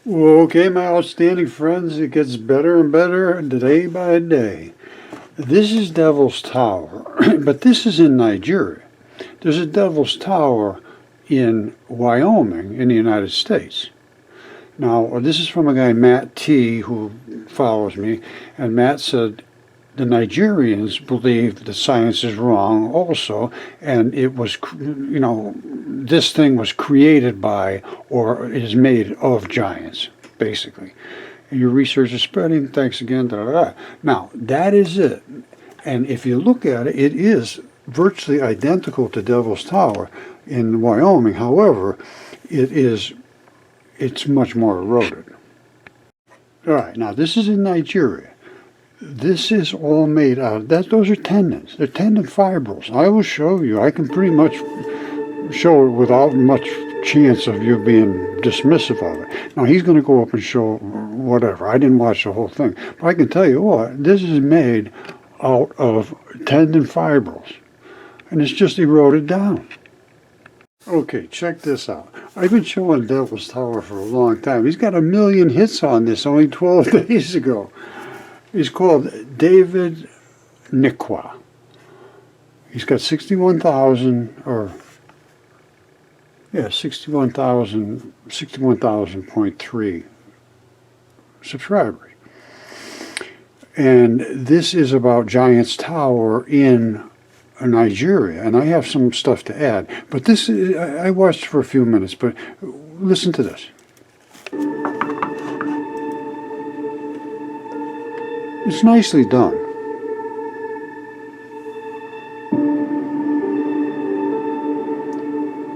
Well, okay, my outstanding friends, it gets better and better day by day. This is Devil's Tower, but this is in Nigeria. There's a Devil's Tower in Wyoming in the United States. Now, this is from a guy, Matt T., who follows me, and Matt said the Nigerians believe the science is wrong also, and it was, this thing was created by or is made of giants, basically. And your research is spreading, thanks again, da, da, da. Now, that is it. And if you look at it, it is virtually identical to Devil's Tower in Wyoming. However, it's much more eroded. All right, now this is in Nigeria. This is all made out of that. Those are tendons. They're tendon fibrils. I will show you. I can pretty much show it without much chance of you being dismissive of it. Now he's going to go up and show whatever. I didn't watch the whole thing, but I can tell you what. This is made out of tendon fibrils, and it's just eroded down. Okay, check this out. I've been showing Devil's Tower for a long time. He's got 1 million hits on this only 12 days ago. He's called David Nikwa. He's got 61,000.3 subscribers. And this is about Giant's Tower in Nigeria, and I have some stuff to add. But this, I watched for a few minutes, but listen to this. It's nicely done.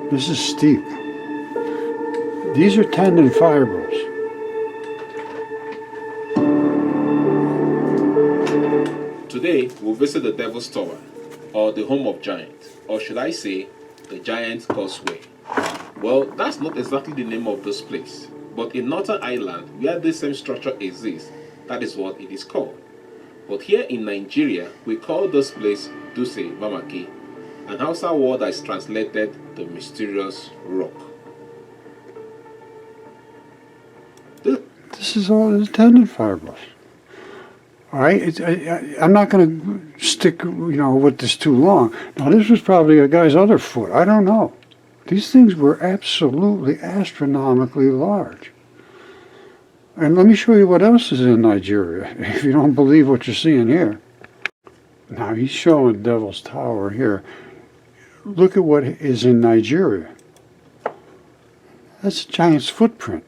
This is steep. These are tendon fibrils. Today, we'll visit the Devil's Tower, or the home of giants, or should I say, the Giant's Causeway. Well, that's not exactly the name of this place, but in Northern Ireland, where this same structure exists, that is what it is called. But here in Nigeria, we call this place Dutse Mamaki, an Hausa word that is translated the mysterious rock. This is all the tendon fibrils. All right, I'm not going to stick, with this too long. Now, this was probably a guy's other foot. I don't know. These things were absolutely astronomically large. And let me show you what else is in Nigeria, if you don't believe what you're seeing here. Now, he's showing Devil's Tower here. Look at what is in Nigeria. That's a giant's footprint.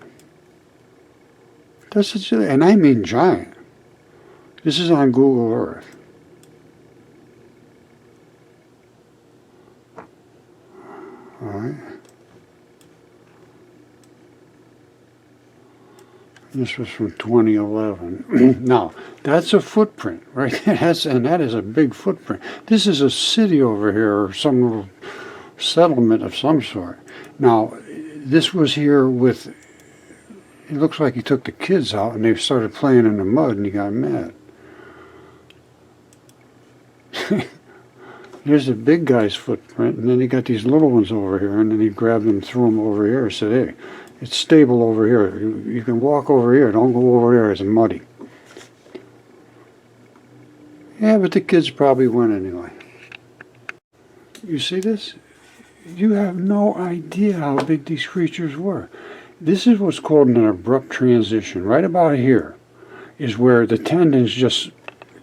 And I mean giant. This is on Google Earth. All right. This was from 2011. Now, that's a footprint, right? And that is a big footprint. This is a city over here, or some little settlement of some sort. Now, this was here with, it looks like he took the kids out and they started playing in the mud and he got mad. Here's the big guy's footprint, and then he got these little ones over here, and then he grabbed them and threw them over here and said, hey, it's stable over here. You can walk over here. Don't go over there. It's muddy. Yeah, but the kids probably went anyway. You see this? You have no idea how big these creatures were. This is what's called an abrupt transition. Right about here is where the tendons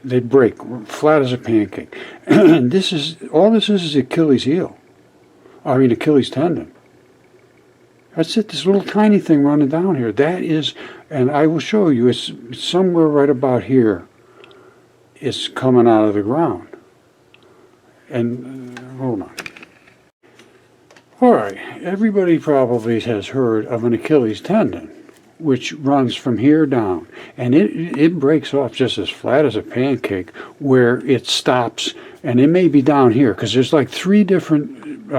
they break flat as a pancake. And all this is Achilles heel. Achilles tendon. That's it, this little tiny thing running down here. That is, and I will show you, it's somewhere right about here. It's coming out of the ground. And, hold on. All right, everybody probably has heard of an Achilles tendon, which runs from here down. And it breaks off just as flat as a pancake where it stops, and it may be down here, because there's like 3 different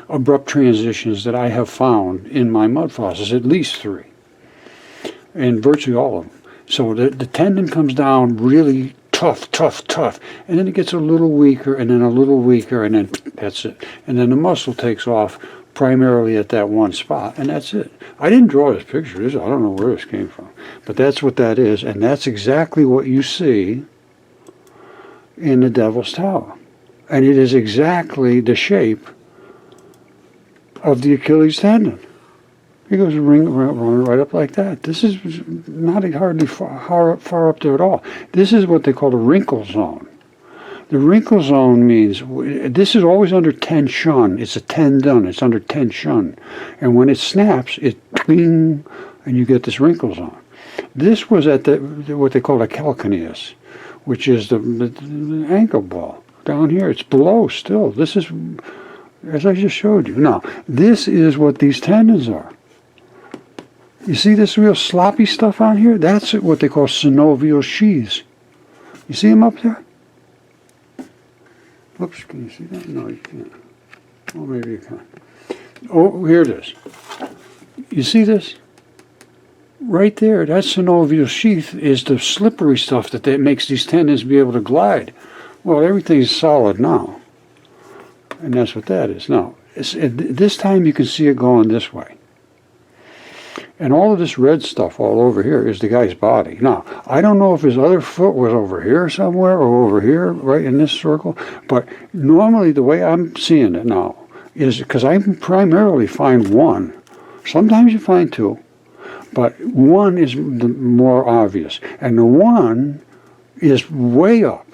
abrupt transitions that I have found in my mud fossils, at least 3, and virtually all of them. So the tendon comes down really tough, and then it gets a little weaker, and then a little weaker, and then that's it. And then the muscle takes off primarily at that one spot, and that's it. I didn't draw this picture. I don't know where this came from, but that's what that is, and that's exactly what you see in the Devil's Tower. And it is exactly the shape of the Achilles tendon. It goes running right up like that. This is not hardly far up there at all. This is what they call the wrinkle zone. The wrinkle zone means this is always under tension. It's a tendon. It's under tension. And when it snaps, it cling, and you get this wrinkle zone. This was at what they call a calcaneus, which is the ankle ball. Down here, it's below still. This is, as I just showed you. Now, this is what these tendons are. You see this real sloppy stuff on here? That's what they call synovial sheaths. You see them up there? Oops, can you see that? No, you can't. Oh, maybe you can. Oh, here it is. You see this? Right there, that synovial sheath is the slippery stuff that makes these tendons be able to glide. Well, everything's solid now. And that's what that is. Now, this time you can see it going this way. And all of this red stuff all over here is the guy's body. Now, I don't know if his other foot was over here somewhere or over here, right in this circle, but normally the way I'm seeing it now is, because I primarily find one. Sometimes you find two, but one is the more obvious. And the one is way up,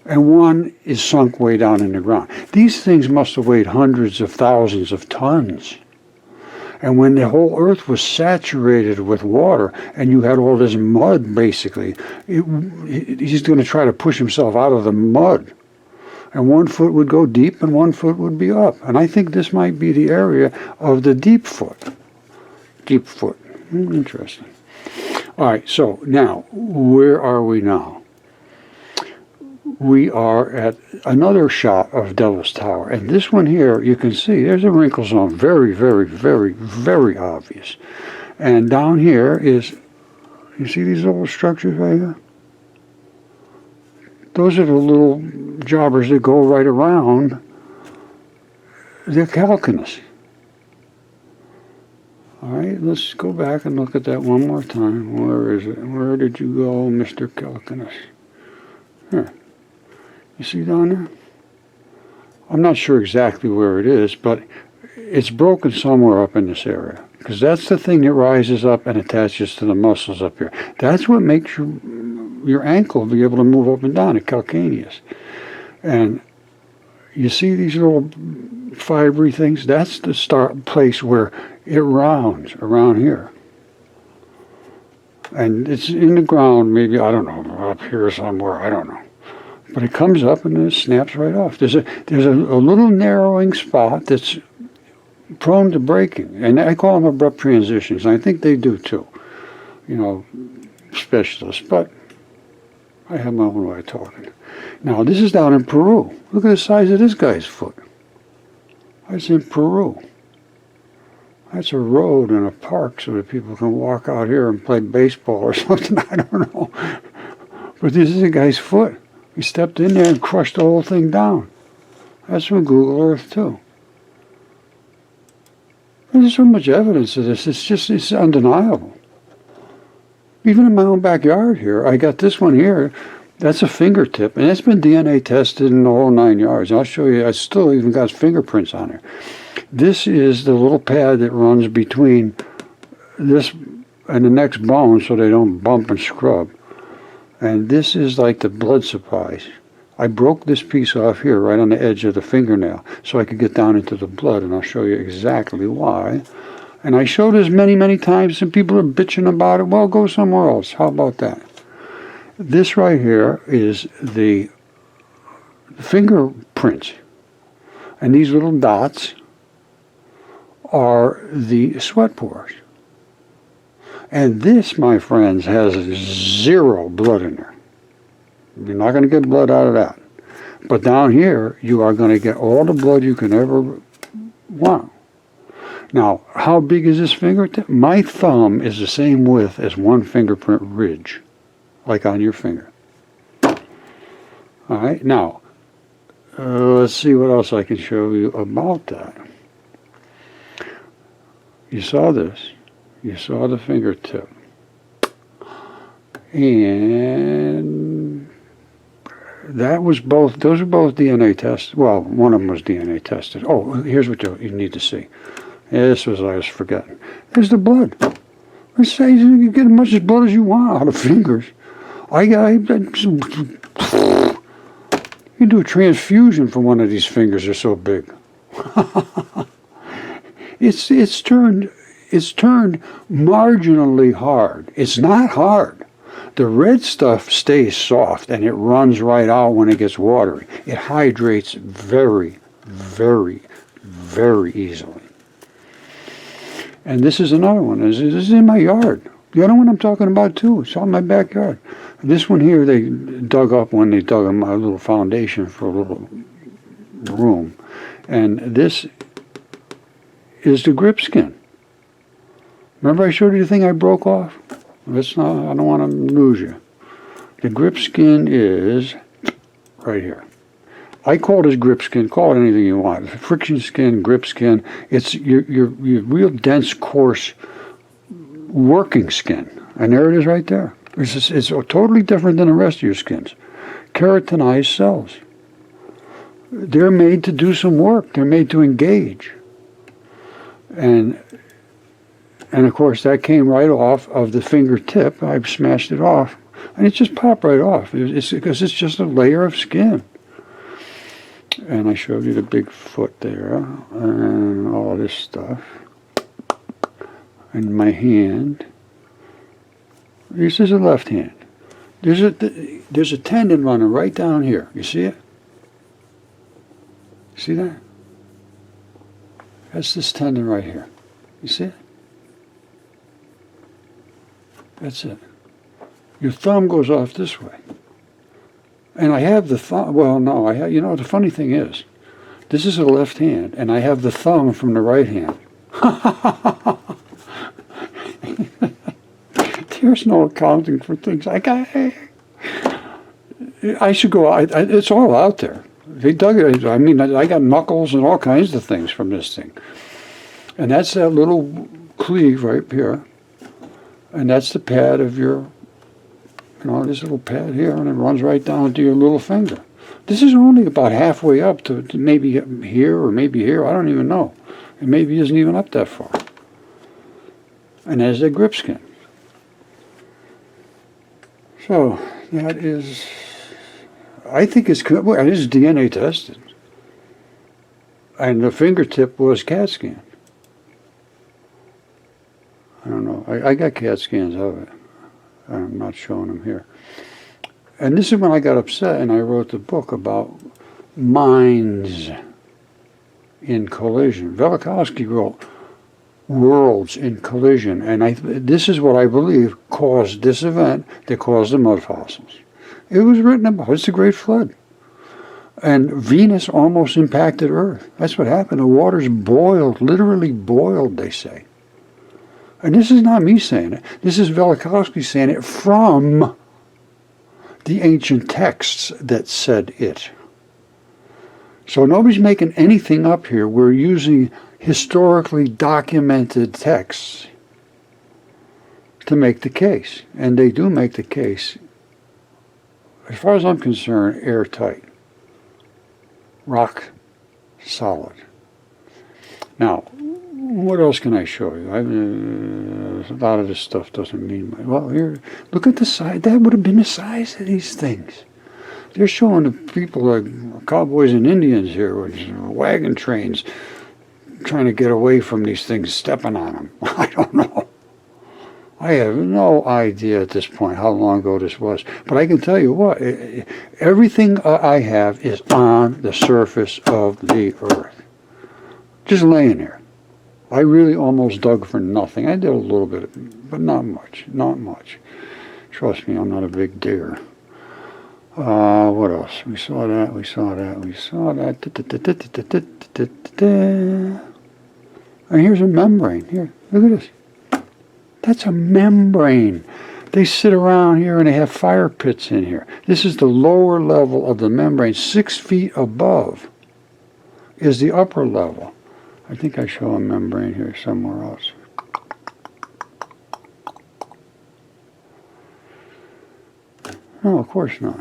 and one is sunk way down in the ground. These things must have weighed hundreds of thousands of tons. And when the whole earth was saturated with water and you had all this mud, basically, he's going to try to push himself out of the mud. And one foot would go deep and one foot would be up. And I think this might be the area of the deep foot. Deep foot. Interesting. All right, so now, where are we now? We are at another shot of Devil's Tower. And this one here, you can see, there's a wrinkle zone. Very, very, very, very obvious. And down here is, you see these little structures right here? Those are the little jobbers that go right around the calcaneus. All right, let's go back and look at that one more time. Where is it? Where did you go, Mr. Calcaneus? Here. You see down there? I'm not sure exactly where it is, but it's broken somewhere up in this area, because that's the thing that rises up and attaches to the muscles up here. That's what makes your ankle be able to move up and down, the calcaneus. And you see these little fibery things? That's the place where it rounds around here. And it's in the ground, maybe, I don't know, up here somewhere, I don't know. But it comes up and then it snaps right off. There's a little narrowing spot that's prone to breaking. And I call them abrupt transitions. And I think they do too. You know, specialists. But I have my own way of talking. Now, this is down in Peru. Look at the size of this guy's foot. That's in Peru. That's a road and a park so that people can walk out here and play baseball or something. I don't know. But this is a guy's foot. He stepped in there and crushed the whole thing down. That's from Google Earth, too. There's so much evidence of this. It's undeniable. Even in my own backyard here, I got this one here. That's a fingertip, and it's been DNA tested in the whole 9 yards. I'll show you. I still even got fingerprints on it. This is the little pad that runs between this and the next bone so they don't bump and scrub. And this is like the blood supplies. I broke this piece off here right on the edge of the fingernail so I could get down into the blood, and I'll show you exactly why. And I showed this many, many times, and people are bitching about it. Well, go somewhere else. How about that? This right here is the fingerprints. And these little dots are the sweat pores. And this, my friends, has zero blood in there. You're not going to get blood out of that. But down here, you are going to get all the blood you can ever want. Now, how big is this fingertip? My thumb is the same width as one fingerprint ridge, like on your finger. All right, now, let's see what else I can show you about that. you saw this. You saw the fingertip. And that was both, those are both DNA tests. Well, one of them was DNA tested. Oh, here's what you need to see. This was, I was forgetting. There's the blood. Let's say you can get as much blood as you want out of fingers. You do a transfusion for one of these fingers, they're so big. It's turned marginally hard. It's not hard. The red stuff stays soft and it runs right out when it gets watery. It hydrates very, very, very easily. And this is another one. This is in my yard. The other one I'm talking about too. It's all in my backyard. This one here they dug up when they dug my little foundation for a little room. And this is the grip skin. Remember I showed you the thing I broke off? Let's not, I don't want to lose you. The grip skin is right here. I call this grip skin, call it anything you want. Friction skin, grip skin. It's your real dense, coarse working skin. And there it is right there. It's totally different than the rest of your skins. Keratinized cells. They're made to do some work. They're made to engage. And of course that came right off of the fingertip. I smashed it off. And it just popped right off. It's because it's just a layer of skin. And I showed you the big foot there and all this stuff. And my hand. This is a left hand. There's a tendon running right down here. You see it? See that? That's this tendon right here. You see it? That's it. Your thumb goes off this way. And I have the thumb, well, no, I have, you know, the funny thing is, this is a left hand, and I have the thumb from the right hand. There's no accounting for things. I should go, it's all out there. They dug it, I mean, I got knuckles and all kinds of things from this thing. And that's that little cleave right here. And that's the pad of your, you know, this little pad here, and it runs right down to your little finger. This is only about halfway up to maybe here or maybe here, I don't even know. It maybe isn't even up that far. And there's the grip skin. So, that is, I think it's DNA tested. And the fingertip was CAT scan. I don't know. I got CAT scans of it. I'm not showing them here. And this is when I got upset and I wrote the book about minds in collision. Velikovsky wrote worlds in collision. And this is what I believe caused this event that caused the Mudfossils. It was written about. It's the Great Flood. And Venus almost impacted Earth. That's what happened. The waters boiled, literally boiled, they say. And this is not me saying it. This is Velikovsky saying it from the ancient texts that said it. So nobody's making anything up here. We're using historically documented texts to make the case. And they do make the case, as far as I'm concerned, airtight. Rock solid. Now, what else can I show you? A lot of this stuff doesn't mean much. Well, here, look at the size. That would have been the size of these things. They're showing the people like cowboys and Indians here with wagon trains trying to get away from these things, stepping on them. I don't know. I have no idea at this point how long ago this was. But I can tell you what, everything I have is on the surface of the earth. Just laying there. I really almost dug for nothing. I did a little bit, but not much, not much. Trust me, I'm not a big digger. What else? We saw that, we saw that, we saw that. And here's a membrane. Here, look at this. That's a membrane. They sit around here and they have fire pits in here. This is the lower level of the membrane. 6 feet above is the upper level. I think I show a membrane here somewhere else. No, of course not.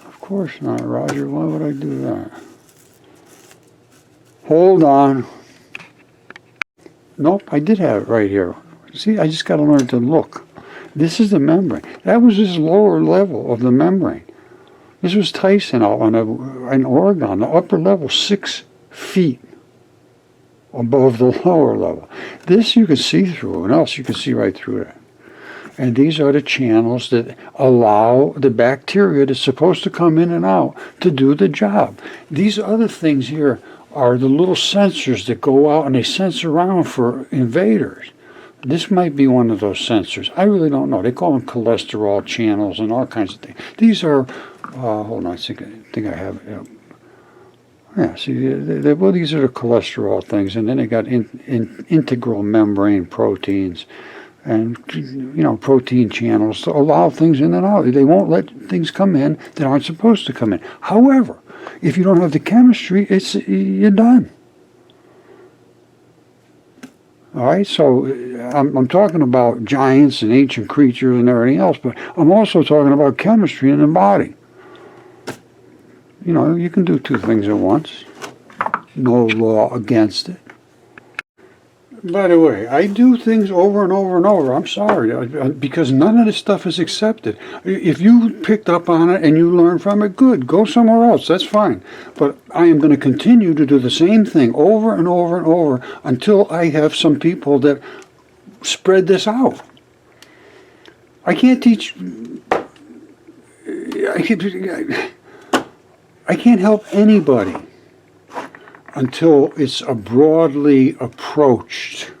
Of course not, Roger. Why would I do that? Hold on. Nope, I did have it right here. See, I just got to learn to look. This is the membrane. That was this lower level of the membrane. This was Tyson out in Oregon, the upper level, 6 feet above the lower level. This you can see through, and else you can see right through that. And these are the channels that allow the bacteria that's supposed to come in and out to do the job. These other things here are the little sensors that go out and they sense around for invaders. This might be one of those sensors. I really don't know. They call them cholesterol channels and all kinds of things. These are, hold on, I think I have it. Yeah, see, well, these are the cholesterol things, and then they got integral membrane proteins and, you know, protein channels to allow things in and out. They won't let things come in that aren't supposed to come in. However, if you don't have the chemistry, you're done. All right, so I'm talking about giants and ancient creatures and everything else, but I'm also talking about chemistry in the body. You know, you can do 2 things at once. No law against it. By the way, I do things over and over and over. I'm sorry, because none of this stuff is accepted. If you picked up on it and you learn from it, good. Go somewhere else. That's fine. But I am going to continue to do the same thing over and over and over until I have some people that spread this out. I can't teach. I can't help anybody until it's a broadly approached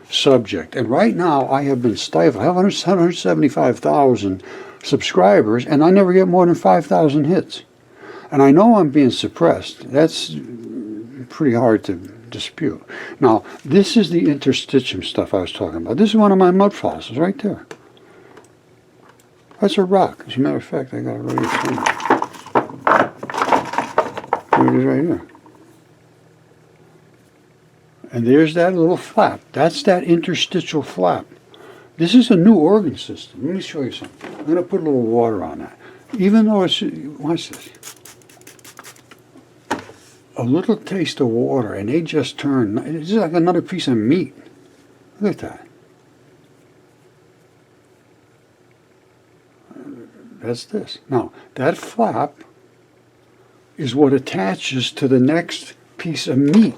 subject. And right now, I have been stifled. I have 175,000 subscribers, and I never get more than 5,000 hits. And I know I'm being suppressed. That's pretty hard to dispute. Now, this is the interstitium stuff I was talking about. This is one of my mud fossils right there. That's a rock. As a matter of fact, I got it right here somewhere. There it is right here. And there's that little flap. That's that interstitial flap. This is a new organ system. Let me show you something. I'm going to put a little water on that. Even though it's, watch this. A little taste of water, and they just turn, it's like another piece of meat. Look at that. That's this. Now, that flap is what attaches to the next piece of meat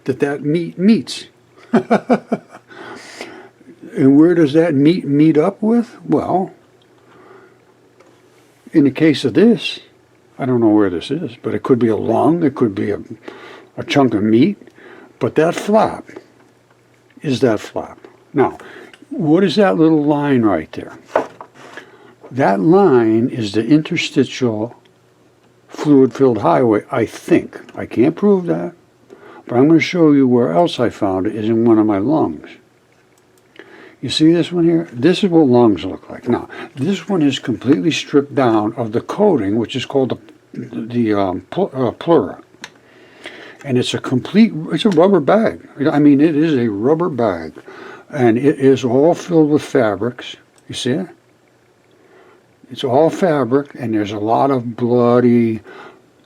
that meat meets. And where does that meat meet up with? Well, in the case of this, I don't know where this is, but it could be a lung, it could be a chunk of meat, but that flap is that flap. Now, what is that little line right there? That line is the interstitial fluid-filled highway, I think. I can't prove that, but I'm going to show you where else I found it is in one of my lungs. You see this one here? This is what lungs look like. Now, this one is completely stripped down of the coating, which is called the pleura. And it's it's a rubber bag. I mean, it is a rubber bag. And it is all filled with fabrics. You see it? It's all fabric, and there's a lot of bloody,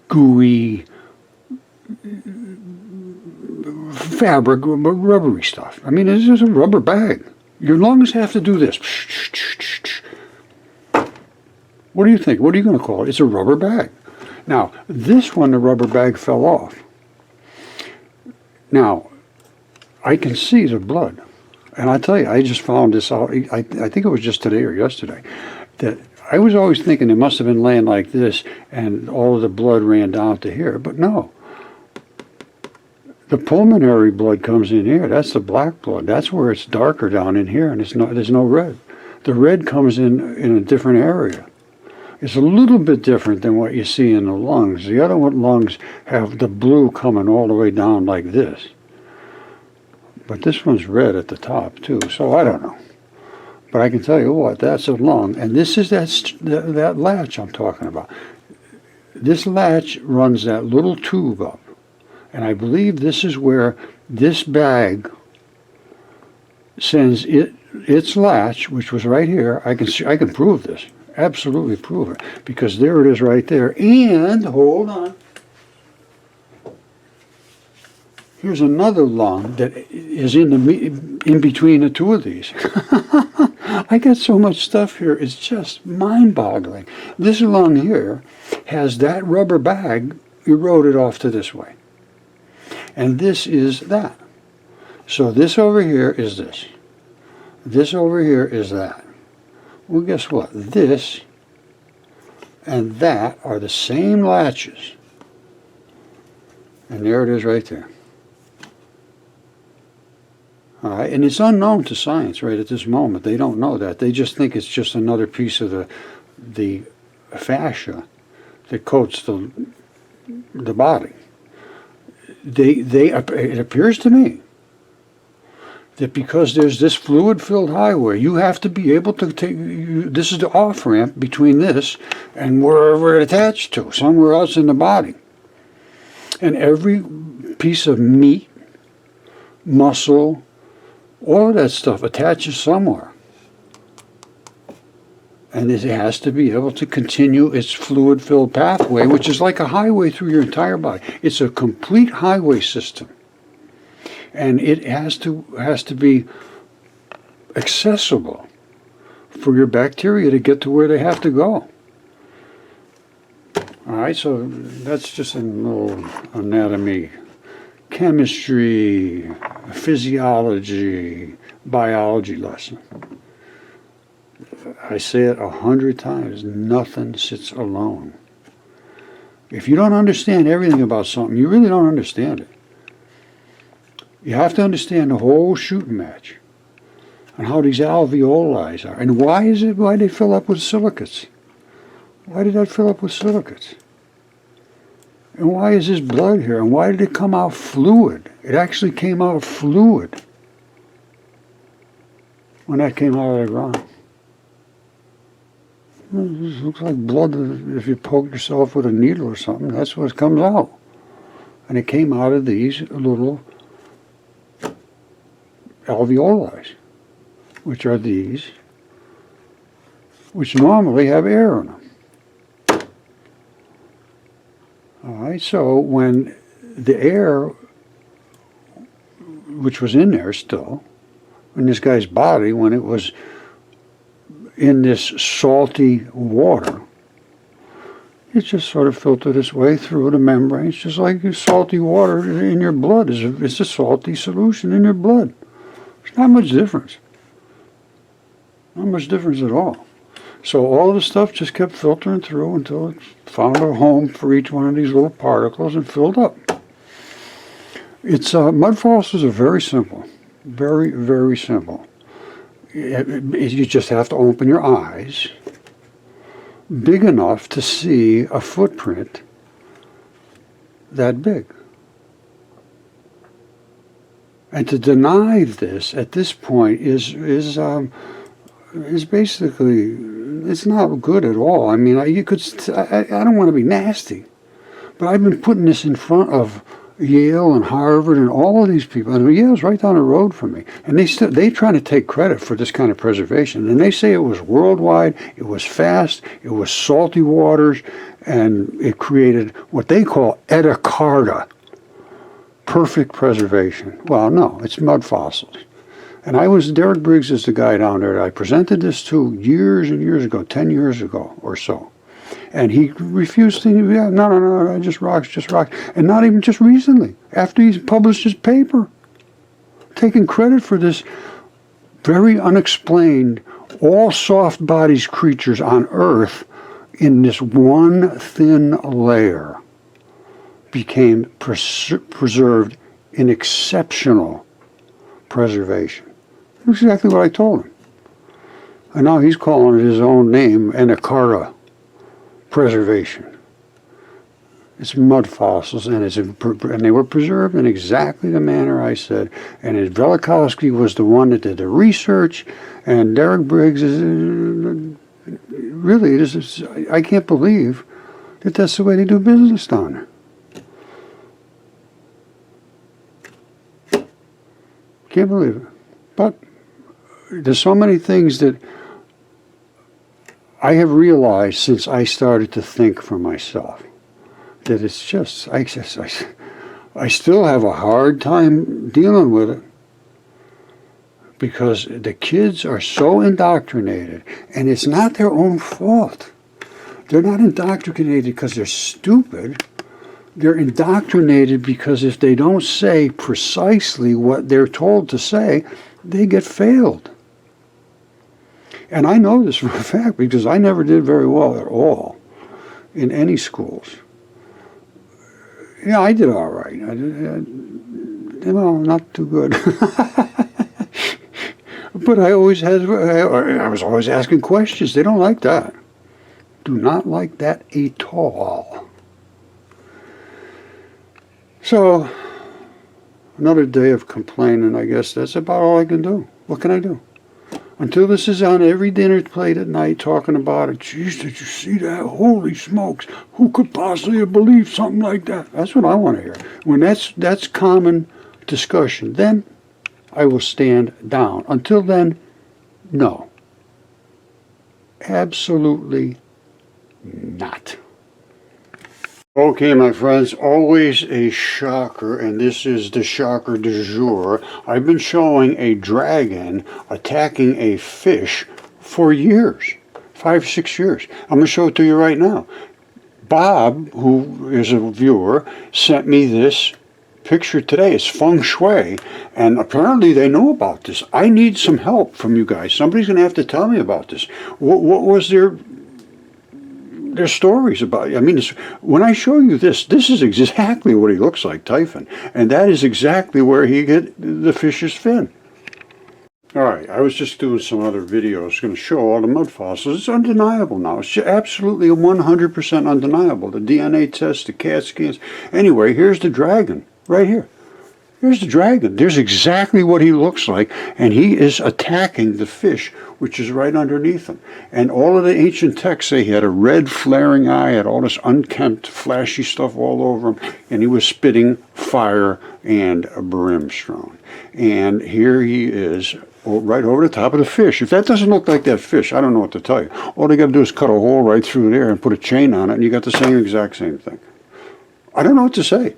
gooey fabric, rubbery stuff. I mean, it's just a rubber bag. Your lungs have to do this. What do you think? What are you going to call it? It's a rubber bag. Now, this one, the rubber bag fell off. Now, I can see the blood. And I tell you, I just found this out, I think it was just today or yesterday, that I was always thinking it must have been laying like this and all of the blood ran down to here, but no. The pulmonary blood comes in here. That's the black blood. That's where it's darker down in here, and there's no red. The red comes in a different area. It's a little bit different than what you see in the lungs. The other lungs have the blue coming all the way down like this. But this one's red at the top too, so I don't know. But I can tell you what, that's a lung, and this is that latch I'm talking about. This latch runs that little tube up, and I believe this is where this bag sends its latch, which was right here. I can prove this, Absolutely prove it. Because there it is right there. And, hold on. Here's another lung that is in between the two of these. I got so much stuff here, it's just mind-boggling. This lung here has that rubber bag eroded off to this way. And this is that. So this over here is this. This over here is that. Well, guess what? This and that are the same latches. And there it is right there. All right, and it's unknown to science right at this moment. They don't know that. They just think it's just another piece of the fascia that coats the body. It appears to me that because there's this fluid-filled highway, you have to be able to take, this is the off-ramp between this and wherever it attached to, somewhere else in the body. And every piece of meat, muscle, all of that stuff attaches somewhere. And it has to be able to continue its fluid-filled pathway, which is like a highway through your entire body. It's a complete highway system. And it has to be accessible for your bacteria to get to where they have to go. All right, so that's just a little anatomy, chemistry, physiology, biology lesson. I say it 100 times, nothing sits alone. If you don't understand everything about something, you really don't understand it. You have to understand the whole shooting match and how these alveoli are. And why they fill up with silicates? Why did that fill up with silicates? And why is this blood here? And why did it come out fluid? It actually came out fluid when that came out of the ground. It looks like blood if you poke yourself with a needle or something. That's what comes out. And it came out of these little alveoli, which are these, which normally have air in them. All right, so when the air, which was in there still, in this guy's body, when it was in this salty water, it just sort of filtered its way through the membranes, just like salty water in your blood is a salty solution in your blood. There's not much difference. Not much difference at all. So all the stuff just kept filtering through until it found a home for each one of these little particles and filled up. It's mud fossils are very simple. Very, very simple. You just have to open your eyes big enough to see a footprint that big. And to deny this at this point is basically, it's not good at all. I mean, I don't want to be nasty, but I've been putting this in front of Yale and Harvard and all of these people, and Yale's right down the road from me, and they try to take credit for this kind of preservation, and they say it was worldwide, it was fast, it was salty waters, and it created what they call edicarta, perfect preservation. Well, no, it's mud fossils. And Derek Briggs is the guy down there that I presented this to years and years ago, 10 years ago or so. And he refused to, no, just rocks. And not even just recently, after he's published his paper, taking credit for this very unexplained, all soft bodies creatures on Earth in this one thin layer became preserved in exceptional preservation. That's exactly what I told him. And now he's calling it his own name, Edicarta preservation. It's mud fossils, and they were preserved in exactly the manner I said. And Velikovsky was the one that did the research, and Derek Briggs is really. I can't believe that that's the way they do business down there. Can't believe it. But there's so many things that I have realized since I started to think for myself that it's just, I still have a hard time dealing with it because the kids are so indoctrinated, and it's not their own fault. They're not indoctrinated because they're stupid. They're indoctrinated because if they don't say precisely what they're told to say, they get failed. And I know this for a fact because I never did very well at all in any schools. Yeah, I did all right. Well, not too good. But I was always asking questions. They don't like that. Do not like that at all. So, another day of complaining, I guess that's about all I can do. What can I do? Until this is on every dinner plate at night talking about it. Geez, did you see that? Holy smokes. Who could possibly have believed something like that? That's what I want to hear. When that's common discussion, then I will stand down. Until then, no. Absolutely not. Okay, my friends, always a shocker, and this is the shocker du jour. I've been showing a dragon attacking a fish for years, 5, 6 years. I'm going to show it to you right now. Bob, who is a viewer, sent me this picture today. It's feng shui, and apparently they know about this. I need some help from you guys. Somebody's going to have to tell me about this. What was their stories about it? I mean, when I show you this is exactly what he looks like, Typhon, and that is exactly where he get the fish's fin. All right, I was just doing some other videos going to show all the mud fossils. It's undeniable now. It's absolutely 100% undeniable. The DNA test, the CAT scans. Anyway, here's the dragon right here. Here's the dragon. There's exactly what he looks like, and he is attacking the fish, which is right underneath him. And all of the ancient texts say he had a red flaring eye, had all this unkempt, flashy stuff all over him, and he was spitting fire and brimstone. And here he is, right over the top of the fish. If that doesn't look like that fish, I don't know what to tell you. All they got to do is cut a hole right through there and put a chain on it, and you got the exact same thing. I don't know what to say.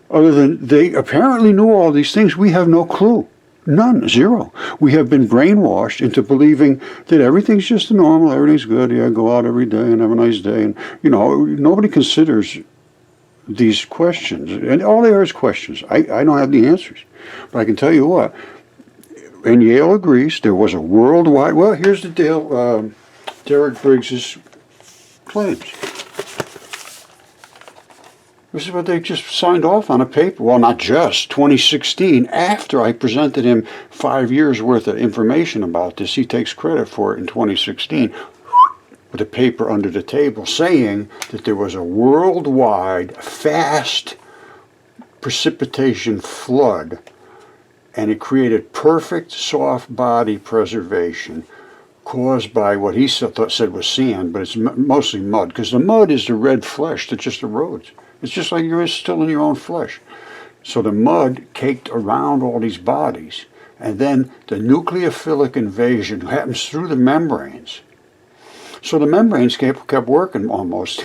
Other than they apparently knew all these things, we have no clue. None, zero. We have been brainwashed into believing that everything's just normal, everything's good, yeah, go out every day and have a nice day. And, nobody considers these questions. And all they are is questions. I don't have the answers. But I can tell you what, and Yale agrees, there was a worldwide, well, here's the deal, Derek Briggs's claims. This is what they just signed off on a paper. Well, not just. 2016, after I presented him 5 years worth of information about this, he takes credit for it in 2016 with a paper under the table saying that there was a worldwide fast precipitation flood, and it created perfect soft body preservation caused by what he said was sand, but it's mostly mud, because the mud is the red flesh that just erodes. It's just like you're still in your own flesh. So the mud caked around all these bodies, and then the nucleophilic invasion happens through the membranes. So the membranes kept working almost.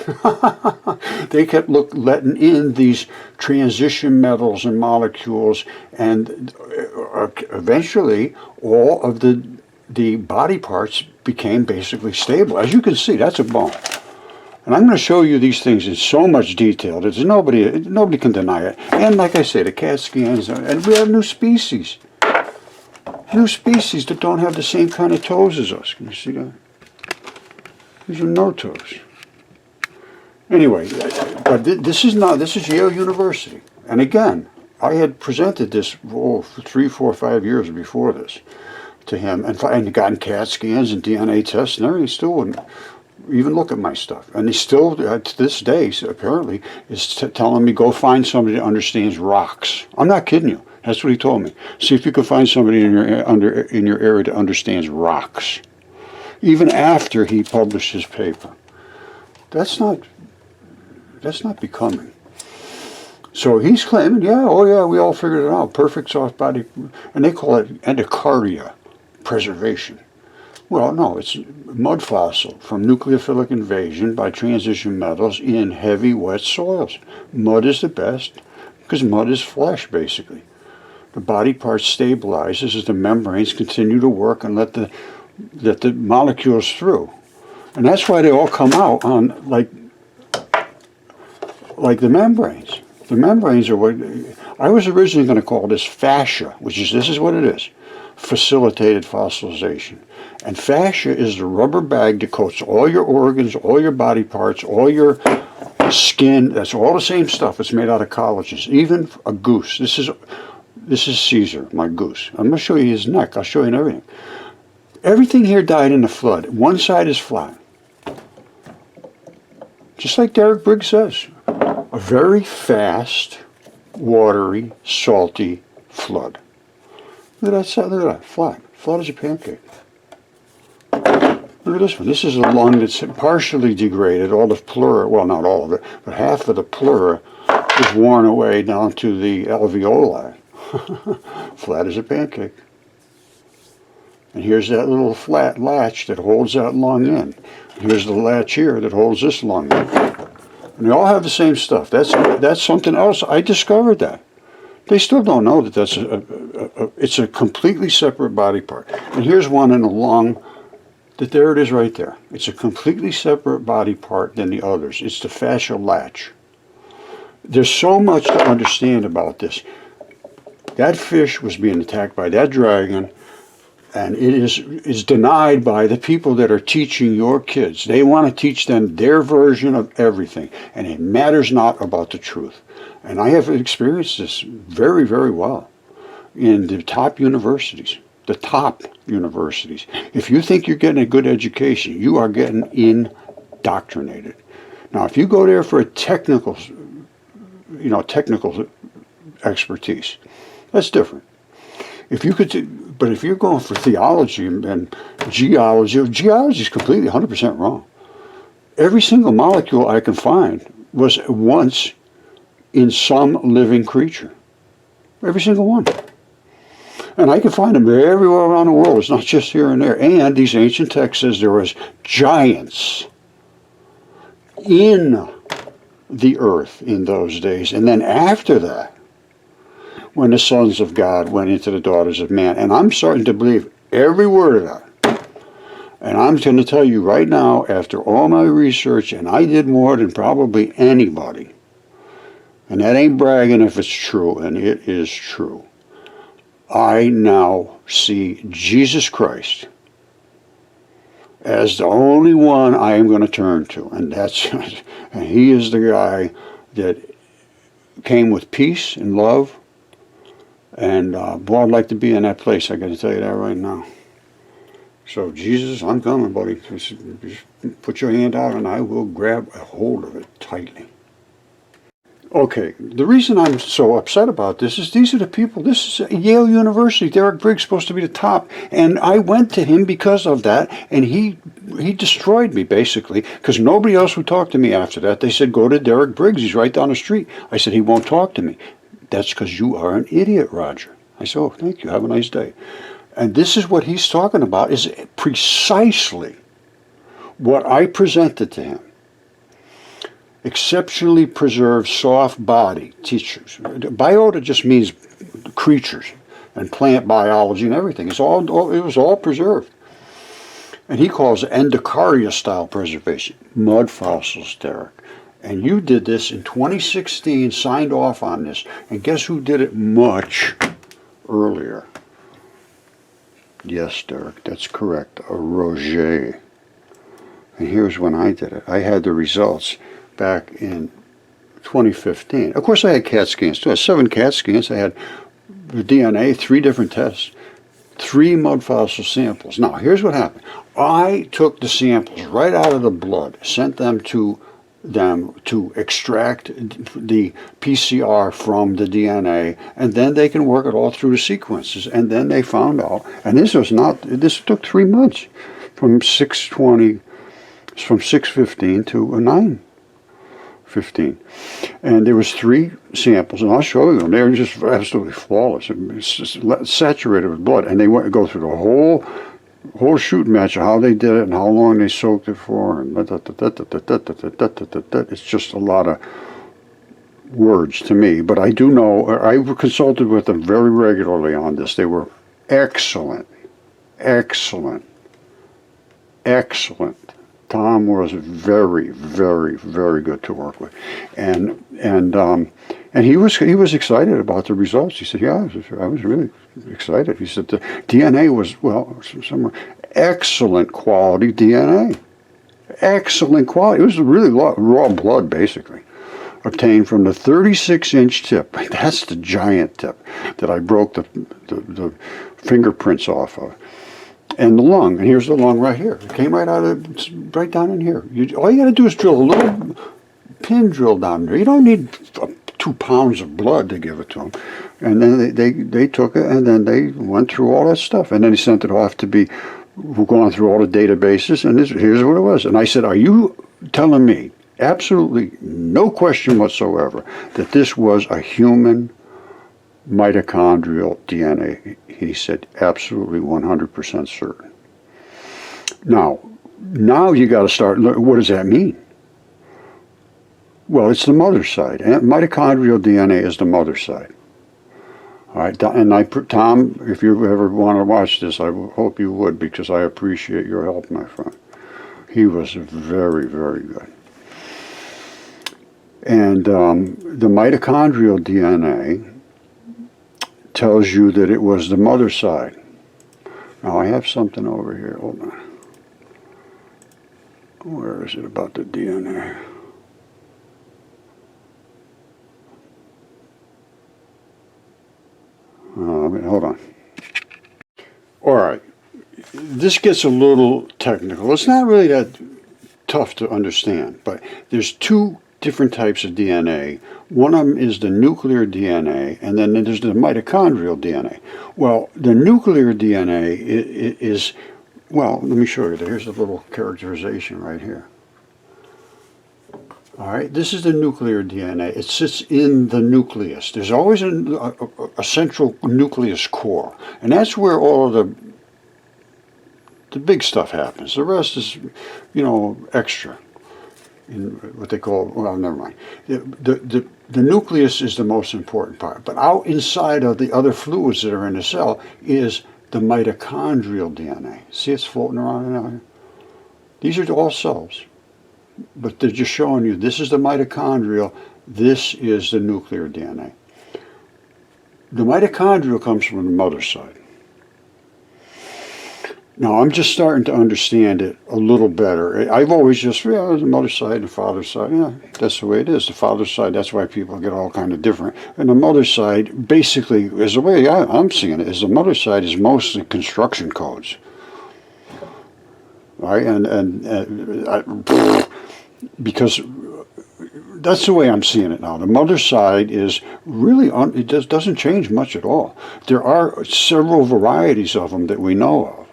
They kept letting in these transition metals and molecules, and eventually all of the body parts became basically stable. As you can see, that's a bone. And I'm going to show you these things in so much detail that nobody can deny it. And like I say, the CAT scans, and we have new species. New species that don't have the same kind of toes as us. Can you see that? These are no toes. Anyway, but this is Yale University. And again, I had presented this 3, 4, 5 years before this to him, and gotten CAT scans and DNA tests and everything. He still wouldn't even look at my stuff. And he still, to this day, apparently, is telling me, go find somebody that understands rocks. I'm not kidding you. That's what he told me. See if you can find somebody in your area that understands rocks. Even after he published his paper. That's not becoming. So he's claiming, we all figured it out. Perfect soft body, and they call it endocardia preservation. Well, no, it's mud fossil from nucleophilic invasion by transition metals in heavy, wet soils. Mud is the best because mud is flesh, basically. The body part stabilizes as the membranes continue to work and let the molecules through. And that's why they all come out on like the membranes. The membranes are what I was originally going to call this fascia, this is what it is. Facilitated fossilization. And fascia is the rubber bag that coats all your organs, all your body parts, all your skin. That's all the same stuff. It's made out of collagens. Even a goose. This is Caesar, my goose. I'm going to show you his neck. I'll show you everything. Everything here died in the flood. One side is flat. Just like Derek Briggs says. A very fast, watery, salty flood. Look at that side, look at that, flat. Flat as a pancake. Look at this one. This is a lung that's partially degraded. All the pleura, well, not all of it, but half of the pleura is worn away down to the alveoli. Flat as a pancake. And here's that little flat latch that holds that lung in. Here's the latch here that holds this lung in. And they all have the same stuff. That's something else. I discovered that. They still don't know that it's a completely separate body part. And here's one in the lung. There it is right there. It's a completely separate body part than the others. It's the fascial latch. There's so much to understand about this. That fish was being attacked by that dragon, and it is denied by the people that are teaching your kids. They want to teach them their version of everything, and it matters not about the truth. And I have experienced this very, very well in the top universities. The top universities. If you think you're getting a good education, you are getting indoctrinated. Now, if you go there for a technical expertise, that's different. But if you're going for theology and geology is completely 100% wrong. Every single molecule I can find was once in some living creature. Every single one. And I can find them everywhere around the world. It's not just here and there. And these ancient texts says there was giants in the earth in those days. And then after that, when the sons of God went into the daughters of man. And I'm starting to believe every word of that. And I'm going to tell you right now, after all my research, and I did more than probably anybody, and that ain't bragging if it's true, and it is true. I now see Jesus Christ as the only one I am going to turn to, and he is the guy that came with peace and love, and boy, I'd like to be in that place. I got to tell you that right now. So Jesus, I'm coming, buddy. Just put your hand out, and I will grab a hold of it tightly. Okay, the reason I'm so upset about this is these are the people, this is Yale University. Derek Briggs is supposed to be the top, and I went to him because of that, and he destroyed me, basically, because nobody else would talk to me after that. They said, go to Derek Briggs, he's right down the street. I said, he won't talk to me. That's because you are an idiot, Roger. I said, oh, thank you, have a nice day. And this is what he's talking about, is precisely what I presented to him. Exceptionally preserved soft body teachers. Biota just means creatures and plant biology and everything. It was all preserved. And he calls it endocarya style preservation. Mud fossils, Derek. And you did this in 2016, signed off on this. And guess who did it much earlier? Yes, Derek, that's correct. A Roger. And here's when I did it. I had the results back in 2015. Of course, I had CAT scans too. I had 7 CAT scans. I had the DNA, 3 different tests, 3 mud fossil samples. Now, here's what happened. I took the samples right out of the blood, sent them to extract the PCR from the DNA, and then they can work it all through the sequences. And then they found out, and this took 3 months, from 615 to 915. And there was 3 samples, and I'll show you them. They were just absolutely flawless. It's just saturated with blood, and they went to go through the whole whole shooting match of how they did it and how long they soaked it for, and it's just a lot of words to me. But I do know, I consulted with them very regularly on this. They were excellent, excellent, excellent. Tom was very, very, very good to work with, and he was excited about the results. He said, "Yeah, I was really excited." He said the DNA was somewhere excellent quality DNA, excellent quality. It was really raw blood, basically, obtained from the 36-inch tip. That's the giant tip that I broke the fingerprints off of. And the lung, and here's the lung right here. It came right out of, right down in here. All you got to do is drill a little pin drill down there. You don't need 2 pounds of blood to give it to them. And then they took it, and then they went through all that stuff. And then he sent it off to be going through all the databases, and here's what it was. And I said, are you telling me, absolutely no question whatsoever, that this was a human mitochondrial DNA? He said, absolutely 100% certain. Now you got to start, what does that mean? Well, it's the mother's side. And mitochondrial DNA is the mother's side. All right, and Tom, if you ever want to watch this, I hope you would, because I appreciate your help, my friend. He was very, very good. And the mitochondrial DNA tells you that it was the mother's side. Now I have something over here, hold on. Where is it about the DNA? Hold on. All right, this gets a little technical. It's not really that tough to understand, but there's 2 different types of DNA. One of them is the nuclear DNA, and then there's the mitochondrial DNA. Well, the nuclear DNA is, well, let me show you. Here's a little characterization right here. All right, this is the nuclear DNA. It sits in the nucleus. There's always a central nucleus core, and that's where all of the big stuff happens. The rest is, extra. In what they call, well, never mind. The nucleus is the most important part, but out inside of the other fluids that are in the cell is the mitochondrial DNA. See, it's floating around in there. These are all cells, but they're just showing you this is the mitochondrial, this is the nuclear DNA. The mitochondrial comes from the mother's side. Now, I'm just starting to understand it a little better. I've always just, the mother's side and the father's side, that's the way it is. The father's side, that's why people get all kind of different. And the mother's side, basically, is the way I'm seeing it, is the mother's side is mostly construction codes. Right? Because that's the way I'm seeing it now. The mother's side is really, it doesn't change much at all. There are several varieties of them that we know of,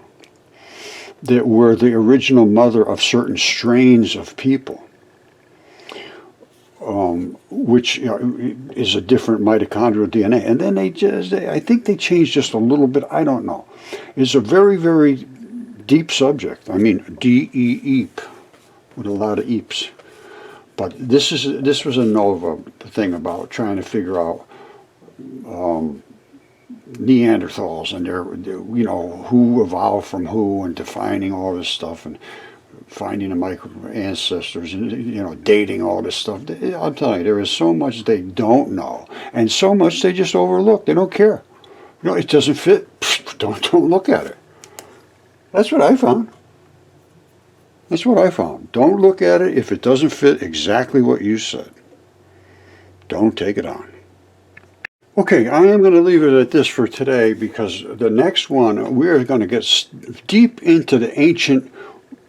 that were the original mother of certain strains of people, which is a different mitochondrial DNA. And then I think they changed just a little bit. I don't know. It's a very, very deep subject. I mean, D-E-EEP, with a lot of eeps. But this was a Nova thing about trying to figure out Neanderthals and their who evolved from who, and defining all this stuff, and finding the micro ancestors, and dating all this stuff. I'm telling you, there is so much they don't know, and so much they just overlook. They don't care. It doesn't fit. Don't look at it. That's what I found. That's what I found. Don't look at it if it doesn't fit exactly what you said. Don't take it on. Okay, I am going to leave it at this for today, because the next one, we're going to get deep into the ancient,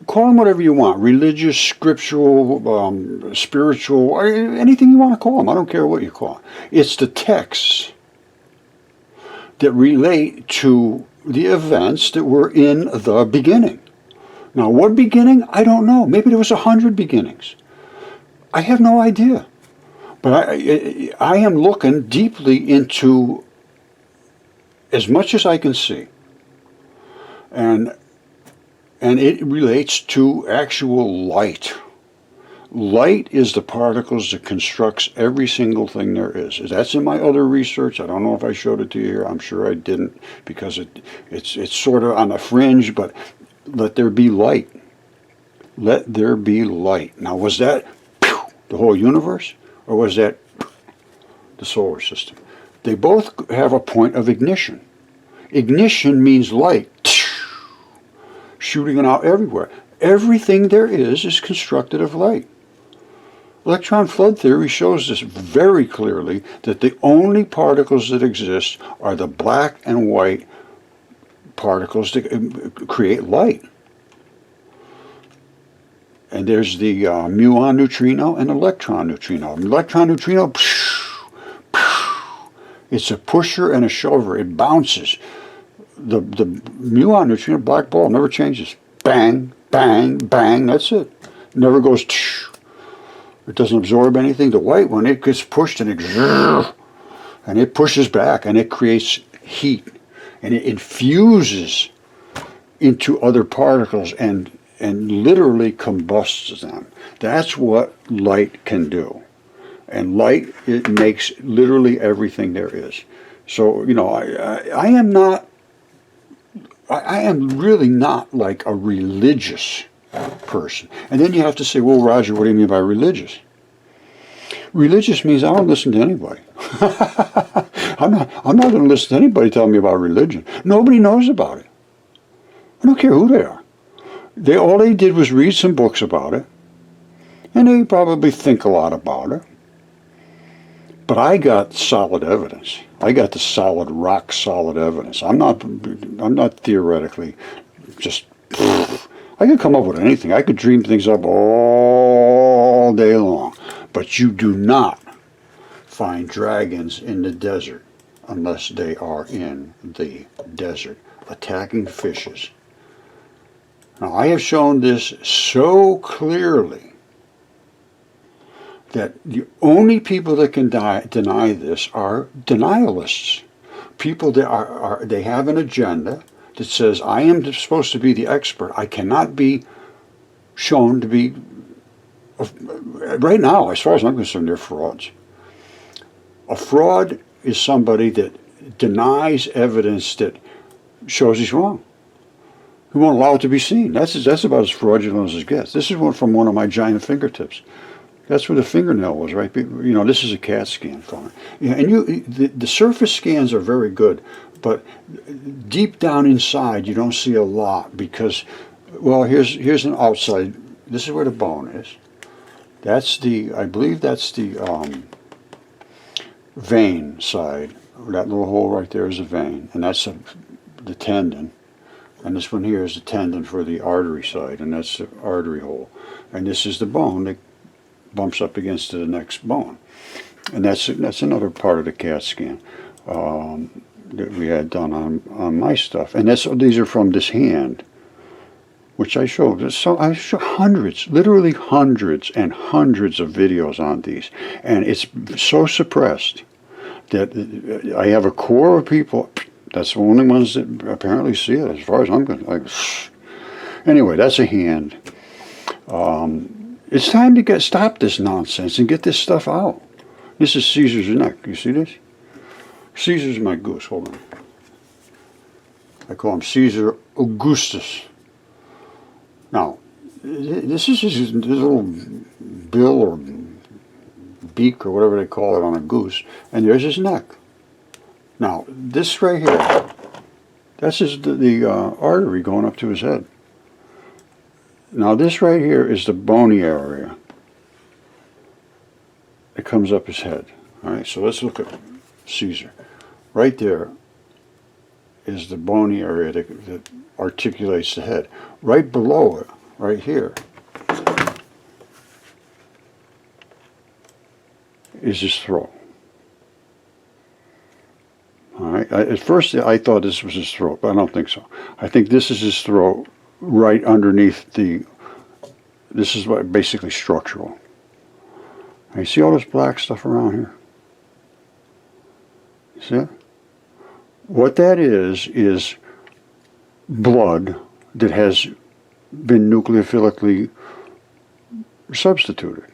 call them whatever you want, religious, scriptural, spiritual, or anything you want to call them. I don't care what you call them. It's the texts that relate to the events that were in the beginning. Now, what beginning? I don't know. Maybe there was 100 beginnings. I have no idea. But I am looking deeply into as much as I can see. And And it relates to actual light. Light is the particles that constructs every single thing there is. That's in my other research. I don't know if I showed it to you here. I'm sure I didn't, because it's sort of on the fringe, but let there be light. Let there be light. Now, was that the whole universe, or was that the solar system? They both have a point of ignition. Ignition means light, shooting it out everywhere. Everything there is constructed of light. Electron flood theory shows this very clearly, that the only particles that exist are the black and white particles that create light. And there's the muon neutrino and electron neutrino. Electron neutrino, it's a pusher and a shover. It bounces. The muon neutrino, black ball, never changes. Bang, bang, bang, that's it. Never goes. It doesn't absorb anything. The white one, it gets pushed and it pushes back and it creates heat and it infuses into other particles and literally combusts them. That's what light can do. And light, it makes literally everything there is. So, you know, I am really not like a religious person. And then you have to say, well, Roger, what do you mean by religious? Religious means I don't listen to anybody. I'm not going to listen to anybody telling me about religion. Nobody knows about it. I don't care who they are. All they did was read some books about it, and they probably think a lot about it. But I got solid evidence. I got the solid, rock solid evidence. I'm not theoretically just. I could come up with anything. I could dream things up all day long. But you do not find dragons in the desert unless they are in the desert attacking fishes. Now, I have shown this so clearly that the only people that can deny this are denialists. People that they have an agenda that says, I am supposed to be the expert. I cannot be shown to be, right now, as far as I'm concerned, they're frauds. A fraud is somebody that denies evidence that shows he's wrong. He won't allow it to be seen. That's about as fraudulent as it gets. This is one from one of my giant fingertips. That's where the fingernail was, right? You know, this is a CAT scan from it. Yeah, and the surface scans are very good, but deep down inside you don't see a lot because, well, here's an outside. This is where the bone is. I believe that's the vein side. That little hole right there is a vein, and that's the tendon. And this one here is the tendon for the artery side, and that's the artery hole. And this is the bone that bumps up against the next bone. And that's another part of the CAT scan that we had done on my stuff. And these are from this hand, which I showed. So I show hundreds, literally hundreds and hundreds of videos on these. And it's so suppressed that I have a core of people. That's the only ones that apparently see it, as far as I'm concerned. Anyway, that's a hand. It's time to stop this nonsense and get this stuff out. This is Caesar's neck. You see this? Caesar's my goose. Hold on. I call him Caesar Augustus. Now, this is his little bill or beak or whatever they call it on a goose, and there's his neck. Now, this right here, that's the artery going up to his head. Now, this right here is the bony area that comes up his head. All right, so let's look at Caesar. Right there is the bony area that articulates the head. Right below it, right here, is his throat. All right. At first, I thought this was his throat, but I don't think so. I think this is his throat, right underneath the. This is what basically structural. Now, you see all this black stuff around here? You see it? What that is blood that has been nucleophilically substituted.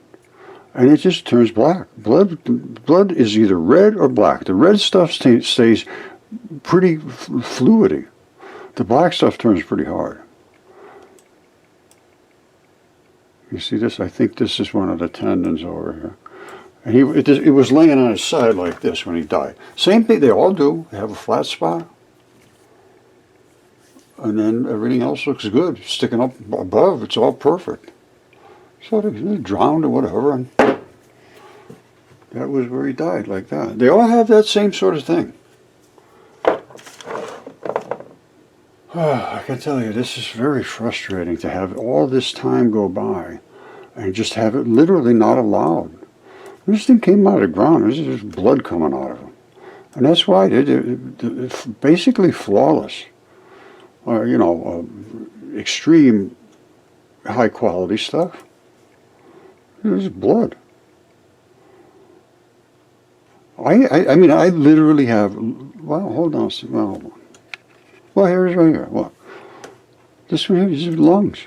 And it just turns black. Blood is either red or black. The red stuff stays pretty fluidy. The black stuff turns pretty hard. You see this? I think this is one of the tendons over here. And it was laying on his side like this when he died. Same thing they all do. They have a flat spot. And then everything else looks good. Sticking up above, it's all perfect. So they drowned or whatever, and that was where he died, like that. They all have that same sort of thing. I can tell you, this is very frustrating to have all this time go by and just have it literally not allowed. This thing came out of the ground. There's just blood coming out of him. And that's why they're basically flawless. Extreme high quality stuff. There's blood. I mean, I literally have, well, hold on. Well, hold on. Well, here it is right here. Look. This one here, these are lungs.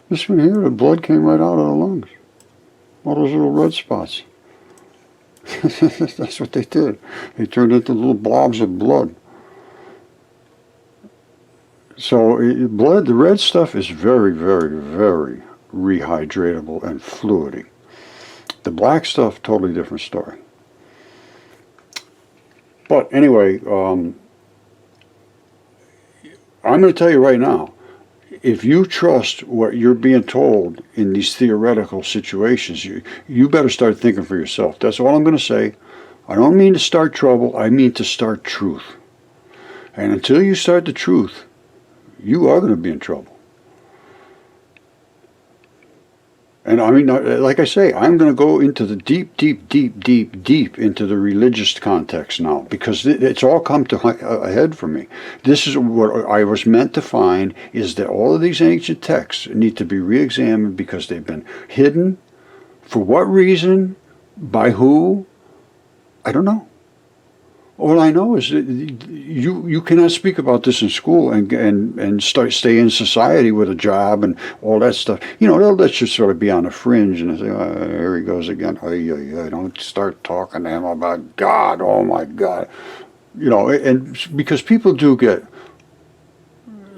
This one here, the blood came right out of the lungs. All those little red spots. That's what they did. They turned into little blobs of blood. So blood, the red stuff is very, very, very rehydratable and fluidy. The black stuff, totally different story. But anyway, I'm going to tell you right now, if you trust what you're being told in these theoretical situations, you better start thinking for yourself. That's all I'm going to say. I don't mean to start trouble. I mean to start truth. And until you start the truth, you are going to be in trouble. And I mean, like I say, I'm going to go into the deep into the religious context now, because it's all come to a head for me. This is what I was meant to find, is that all of these ancient texts need to be re-examined because they've been hidden. For what reason? By who? I don't know. All I know is that you cannot speak about this in school and stay in society with a job and all that stuff. They'll let you sort of be on the fringe and say, oh, here he goes again. I don't start talking to him about God. Oh my God. And because people do get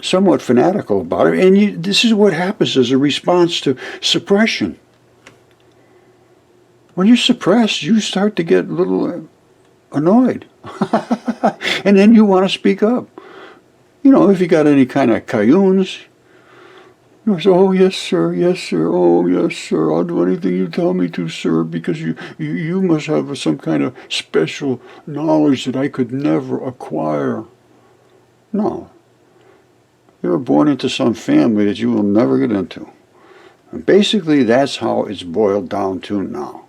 somewhat fanatical about it, and this is what happens as a response to suppression. When you're suppressed, you start to get a little annoyed. And then you want to speak up. If you got any kind of cayunes, you say, oh, yes, sir, oh, yes, sir, I'll do anything you tell me to, sir, because you must have some kind of special knowledge that I could never acquire. No. You were born into some family that you will never get into. And basically, that's how it's boiled down to now.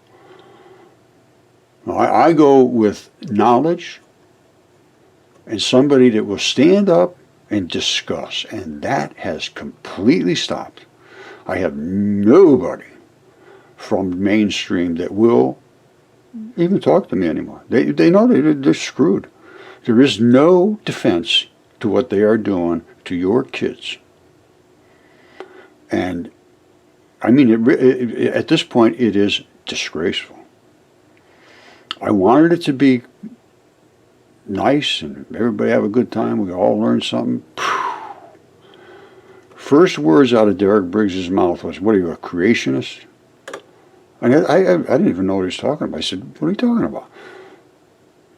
I go with knowledge and somebody that will stand up and discuss, and that has completely stopped. I have nobody from mainstream that will even talk to me anymore. They know they're screwed. There is no defense to what they are doing to your kids. And I mean, at this point, it is disgraceful. I wanted it to be nice and everybody have a good time. We all learn something. First words out of Derek Briggs's mouth was, what are you, a creationist? And I didn't even know what he was talking about. I said, what are you talking about?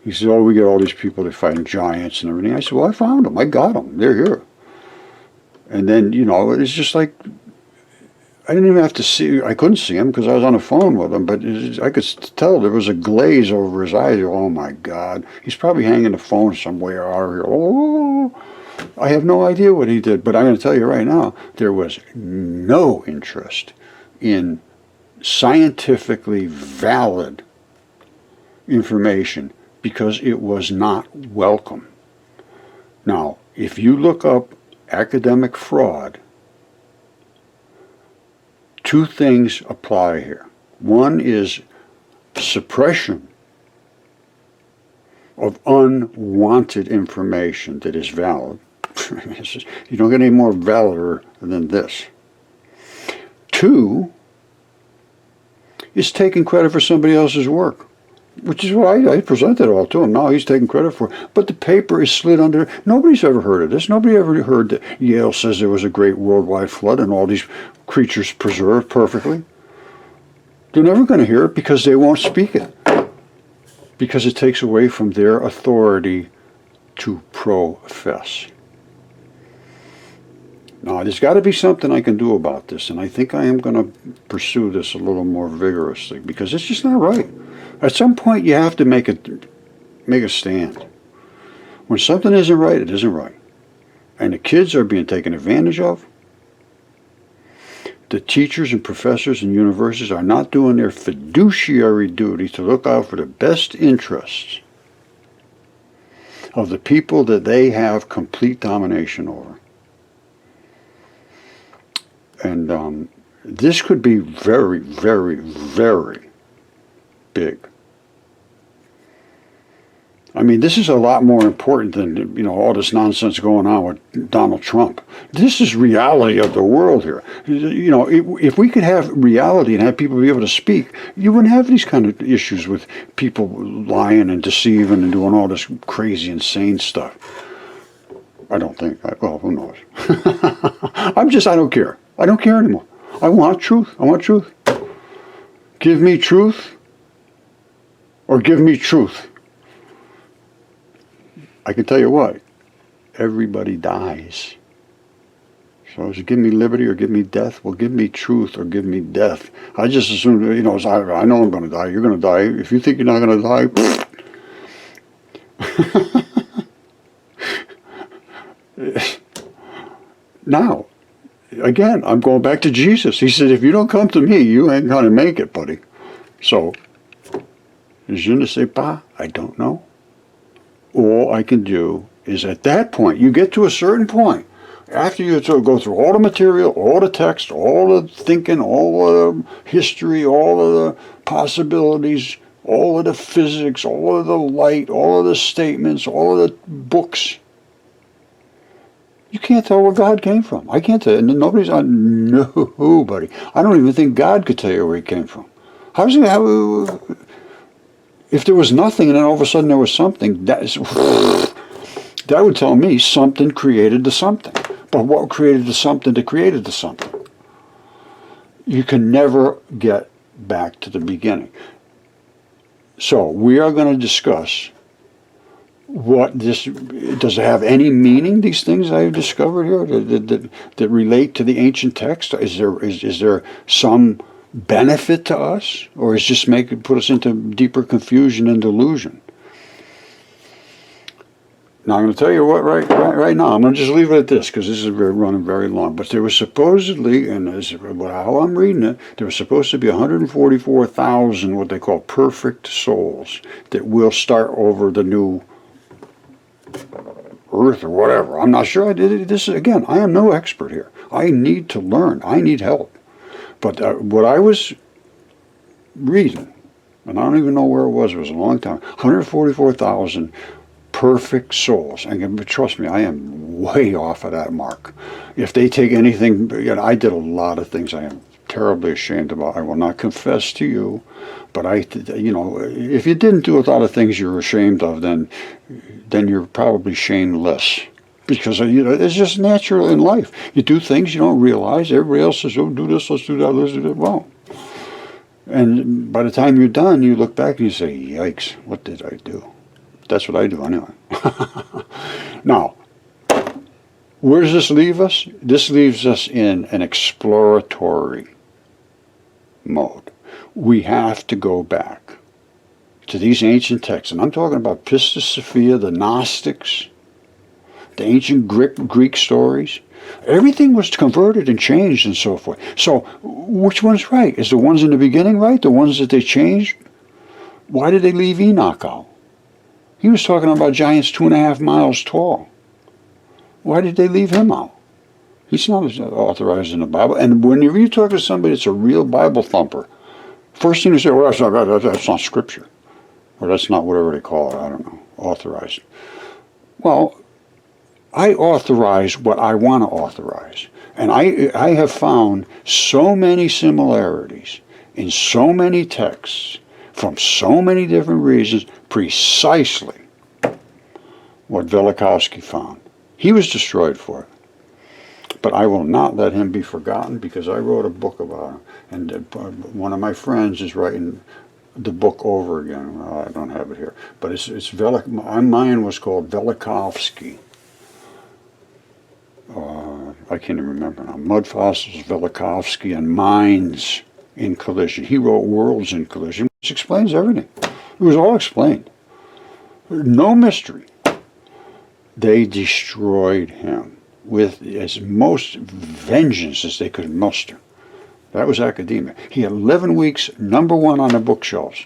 He said, oh, we get all these people that fight giants and everything. I said, well, I found them. I got them. They're here. And then, it's just like, I didn't even have to see, I couldn't see him because I was on the phone with him, but I could tell there was a glaze over his eyes. Oh my God. He's probably hanging the phone somewhere out here. Oh, I have no idea what he did, but I'm going to tell you right now, there was no interest in scientifically valid information because it was not welcome. Now, if you look up academic fraud, two things apply here. One is suppression of unwanted information that is valid. You don't get any more valor than this. 2 is taking credit for somebody else's work, which is why I presented it all to him. Now he's taking credit for it. But the paper is slid under. Nobody's ever heard of this. Nobody ever heard that Yale says there was a great worldwide flood and all these creatures preserved perfectly. They're never going to hear it because they won't speak it. Because it takes away from their authority to profess. Now, there's got to be something I can do about this, and I think I am going to pursue this a little more vigorously because it's just not right. At some point, you have to make a stand. When something isn't right, it isn't right. And the kids are being taken advantage of. The teachers and professors and universities are not doing their fiduciary duty to look out for the best interests of the people that they have complete domination over. And this could be very, very, very big. I mean, this is a lot more important than, all this nonsense going on with Donald Trump. This is reality of the world here. If we could have reality and have people be able to speak, you wouldn't have these kind of issues with people lying and deceiving and doing all this crazy, insane stuff. I don't think. Well, who knows? I don't care. I don't care anymore. I want truth. I want truth. Give me truth or give me truth. I can tell you what, everybody dies. So is it give me liberty or give me death? Well, give me truth or give me death. I just assume, I know I'm going to die. You're going to die. If you think you're not going to die, now, again, I'm going back to Jesus. He said, if you don't come to me, you ain't going to make it, buddy. So, je ne sais pas, I don't know. All I can do is at that point, you get to a certain point, after you go through all the material, all the text, all the thinking, all the history, all of the possibilities, all of the physics, all of the light, all of the statements, all of the books. You can't tell where God came from. I can't tell. Nobody. I don't even think God could tell you where he came from. How's it? If there was nothing and then all of a sudden there was something, that would tell me something created the something. But what created the something that created the something? You can never get back to the beginning. So we are going to discuss what this, does it have any meaning, these things I've discovered here that relate to the ancient text? Is there some benefit to us, or is just put us into deeper confusion and delusion? Now I'm going to tell you what right now. I'm going to just leave it at this because this is running very long. But there was supposedly, and how I'm reading it, there was supposed to be 144,000 what they call perfect souls that will start over the new earth or whatever. I'm not sure. This again. I am no expert here. I need to learn. I need help. But what I was reading, and I don't even know where it was a long time, 144,000 perfect souls. And trust me, I am way off of that mark. If they take anything, I did a lot of things I am terribly ashamed about. I will not confess to you, but if you didn't do a lot of things you're ashamed of, then you're probably shameless. Because, it's just natural in life. You do things you don't realize. Everybody else says, oh, do this, let's do that, let's do that. Well, and by the time you're done, you look back and you say, yikes, what did I do? That's what I do anyway. Now, where does this leave us? This leaves us in an exploratory mode. We have to go back to these ancient texts. And I'm talking about Pistis Sophia, the Gnostics, the ancient Greek stories. Everything was converted and changed and so forth. So which one's right? Is the ones in the beginning right? The ones that they changed? Why did they leave Enoch out? He was talking about giants 2.5 miles tall. Why did they leave him out? He's not authorized in the Bible. And when you talk to somebody that's a real Bible thumper, first thing you say, well, that's not Scripture. Or that's not whatever they call it, I don't know, authorized. Well, I authorize what I want to authorize. And I have found so many similarities in so many texts from so many different reasons, precisely what Velikovsky found. He was destroyed for it. But I will not let him be forgotten, because I wrote a book about him. And one of my friends is writing the book over again. Well, I don't have it here. But mine was called Velikovsky. I can't even remember now. Mudfossils, Velikovsky, and Minds in Collision. He wrote Worlds in Collision, which explains everything. It was all explained. No mystery. They destroyed him with as most vengeance as they could muster. That was academia. He had 11 weeks, #1 on the bookshelves,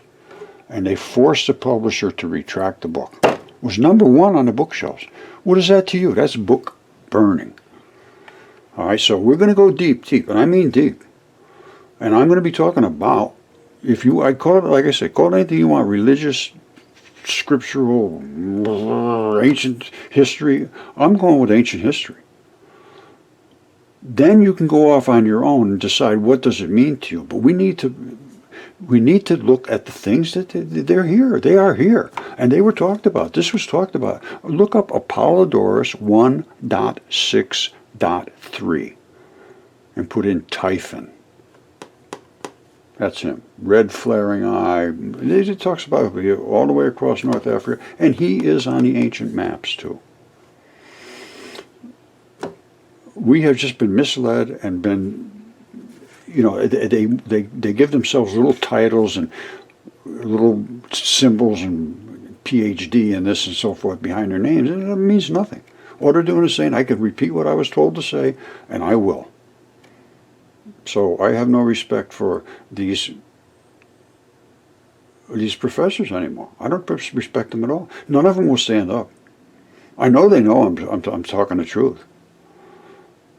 and they forced the publisher to retract the book. It was #1 on the bookshelves. What is that to you? That's book burning. All right, so we're going to go deep, and I mean deep. And I'm going to be talking about, I call it, like I said, call it anything you want, religious, scriptural, ancient history. I'm going with ancient history. Then you can go off on your own and decide what does it mean to you. But we need to look at the things that they're here. They are here. And they were talked about. This was talked about. Look up Apollodorus 1.6.3 and put in Typhon. That's him. Red flaring eye. It talks about all the way across North Africa. And he is on the ancient maps too. We have just been misled and been, they give themselves little titles and little symbols and PhD and this and so forth behind their names, and it means nothing. All they're doing is saying, I can repeat what I was told to say, and I will. So I have no respect for these professors anymore. I don't respect them at all. None of them will stand up. I know they know I'm talking the truth.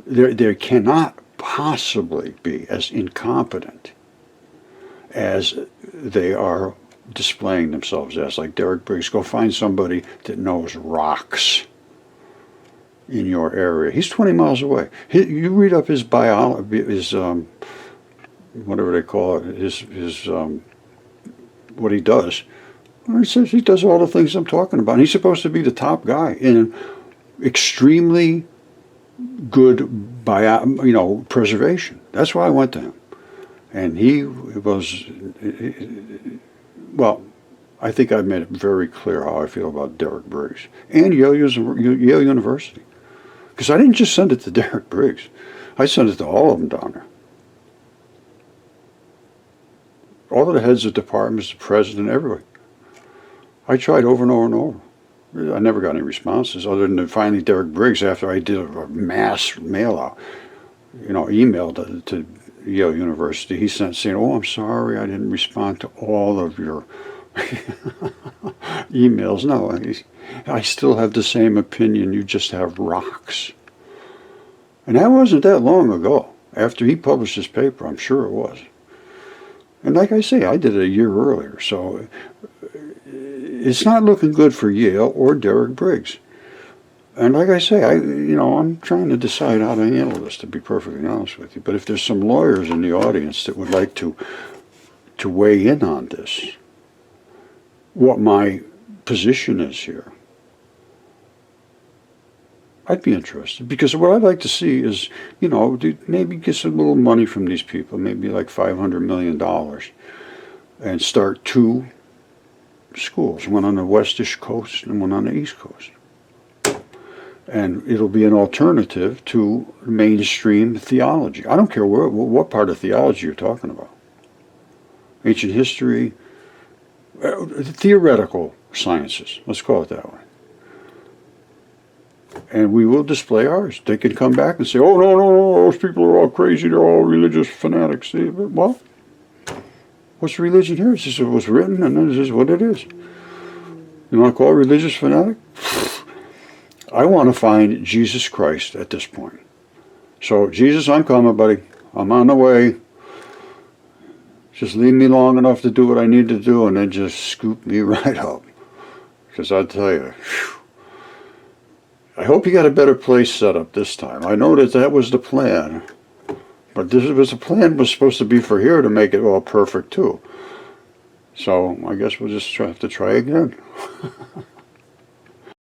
They cannot possibly be as incompetent as they are displaying themselves as. Like Derek Briggs, go find somebody that knows rocks in your area. He's 20 miles away. You read up his biology, his whatever they call it, his what he does. He says he does all the things I'm talking about. And he's supposed to be the top guy in extremely good preservation. That's why I went to him. And he was, well, I think I've made it very clear how I feel about Derek Briggs and Yale University. Because I didn't just send it to Derek Briggs. I sent it to all of them down there. All of the heads of departments, the president, everybody. I tried over and over and over. I never got any responses other than finally Derek Briggs, after I did a mass mail out, email to Yale University. He sent saying, "Oh, I'm sorry, I didn't respond to all of your emails." No, I still have the same opinion. You just have rocks. And that wasn't that long ago. After he published his paper, I'm sure it was. And like I say, I did it a year earlier, so it's not looking good for Yale or Derek Briggs. And like I say, I'm trying to decide how to handle this, to be perfectly honest with you. But if there's some lawyers in the audience that would like to weigh in on this, what my position is here, I'd be interested. Because what I'd like to see is, maybe get some little money from these people, maybe like $500 million, and start 2 schools, one on the westish coast and one on the east coast. And it'll be an alternative to mainstream theology. I don't care what part of theology you're talking about. Ancient history, theoretical sciences, let's call it that way. And we will display ours. They can come back and say, "Oh, no, those people are all crazy, they're all religious fanatics." Well, what's religion here? This is what's written, and this is what it is. You want to call it religious fanatic? I want to find Jesus Christ at this point. So, Jesus, I'm coming, buddy. I'm on the way. Just leave me long enough to do what I need to do, and then just scoop me right up. Because I tell you, I hope you got a better place set up this time. I know that that was the plan. But the plan was supposed to be for here to make it all perfect too. So I guess we'll just have to try again.